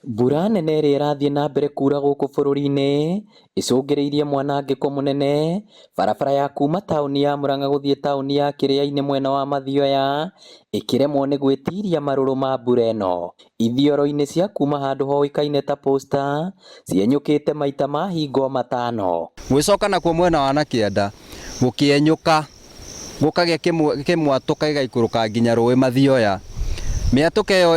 Mbura nene ĩrĩa ĩrathiĩ na mbere kuura gũkũ bũrũri-inĩ icũngĩrĩirie mwanangĩko mũnene barabara ya kuma taũni ya Murang'a gũthiĩ taũni ya Kĩrĩainĩ mwena wa Mathioya ĩkĩremwo nĩ gwĩtiria marũrũ ma mbura ĩno. Ithioro-inĩ cia kuma handũ hoĩkaine ta Posta cienyũkĩte maita ma hingo 5. Gwĩcoka nakuo mwena wa Nakĩanda gũkĩenyũka gũkagĩa kĩmwatũka gĩgaikũrũka nginya rũĩ Mathioya. Mĩatũka ĩyo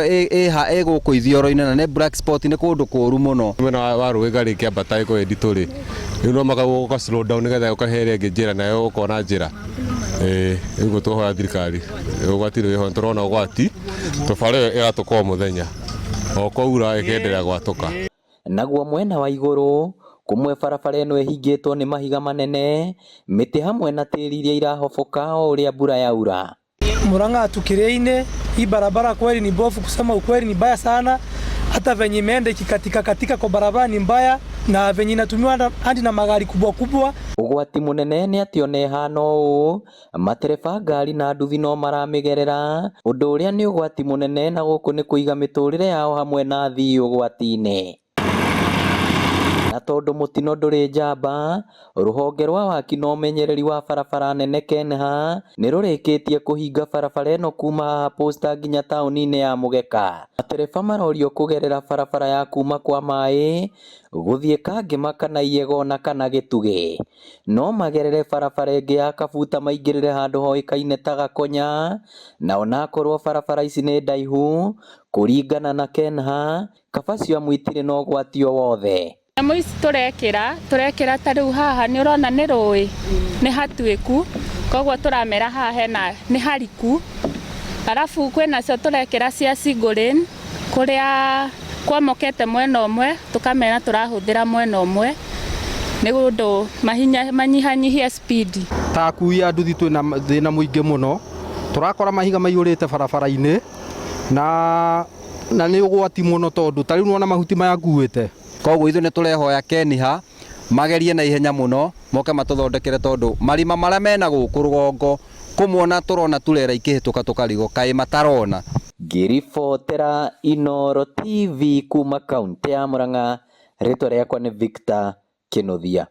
ĩ gũkũ ithioro-inĩ na nĩ black spot, nĩ kũndũ kũũru mũno. Mwena wa rũĩ garĩ kĩambata ĩko nditũ rĩ, rĩu no magaguka slow down nĩgetha ũkahere ĩngĩ njĩra nayo ũkona njĩra. Ũguo tũhoya thirikari ũgwati rwĩho tũrona ũgwati tũbara ĩyo ĩgatũka o mũthenya o kwaura ĩkĩenderea gwatũka. Naguo mwena wa igũrũ kumwe barabara ĩno ĩhingĩtwo nĩ mahiga manene, mĩtĩ hamwe na tĩri iria irahoboka o ũrĩa mbura yaura. Murang'a tu Kĩrĩainĩ, hii barabara kweli ni bofu, kusema ukweli ni mbaya sana. Hata venye imeenda ikikatika kwa barabara ni mbaya na venye inatumiwa hadi na magari kubwa kubwa. Ũgwati mũnene nĩ atĩ ona ĩhana ũũ matereba ngari na nduthi no maramĩgerera, ũndũ ũrĩa nĩ ũgwati mũnene na gũkũ nĩ kũiga mĩtũrĩre yao hamwe na athii ũgwati-inĩ. Na tondũ mũtino ndũrĩ njamba, rũhonge rwa waki na ũmenyereri wa barabara nene KENHA nĩ rũrĩkĩtie kũhinga barabara ĩno kuma haha Posta nginya taũni-inĩ ya Mũgeka. Matereba marorio kũgerera barabara ya kuma kwa maĩ gũthiĩ Kangĩma kana Iyego na kana Gĩtugĩ, no magerere barabara ĩngĩ ya Kabuta maingĩrĩre handũ hoĩkaine ta Gakonya, na onakorwo barabara ici nĩ ndaihu kũringana na KENHA, kaba cia itirĩ na ũgwati o wothe. Nyamũ ici tũrekĩra ta rĩu haha nĩ ũrona nĩ rũĩ, nĩ hatuĩku, koguo tũramera haha hena nĩ hariku. Arabu kwĩnacio tũrekĩra cia single lane kũrĩa kwamokete mwena ũmwe tũkamera tũrahũthĩra mwena ũmwe nĩ ũndũ manyihanyihie speed. Ta akui a nduthi twĩna thĩna mũingĩ mũno, tũrakora mahiga maiyũrĩte barabara-inĩ na nĩ ũgwati mũno tondũ ta rĩu nĩwona mahuti maya nguĩte. Koguo ithuĩ nĩ tũrehoya KENHA magerie na ihenya mũno moke matũthondekere, tondũ marima marĩa mena gũkũ rũgongo kũmuona tũrona turera ikĩhĩtũka tũkarigwo kaĩ matarona. Ngĩribotera Inooro TV kuma kaunti ya Murang'a, rĩtwa rĩakwa nĩ Victor Kĩnuthia.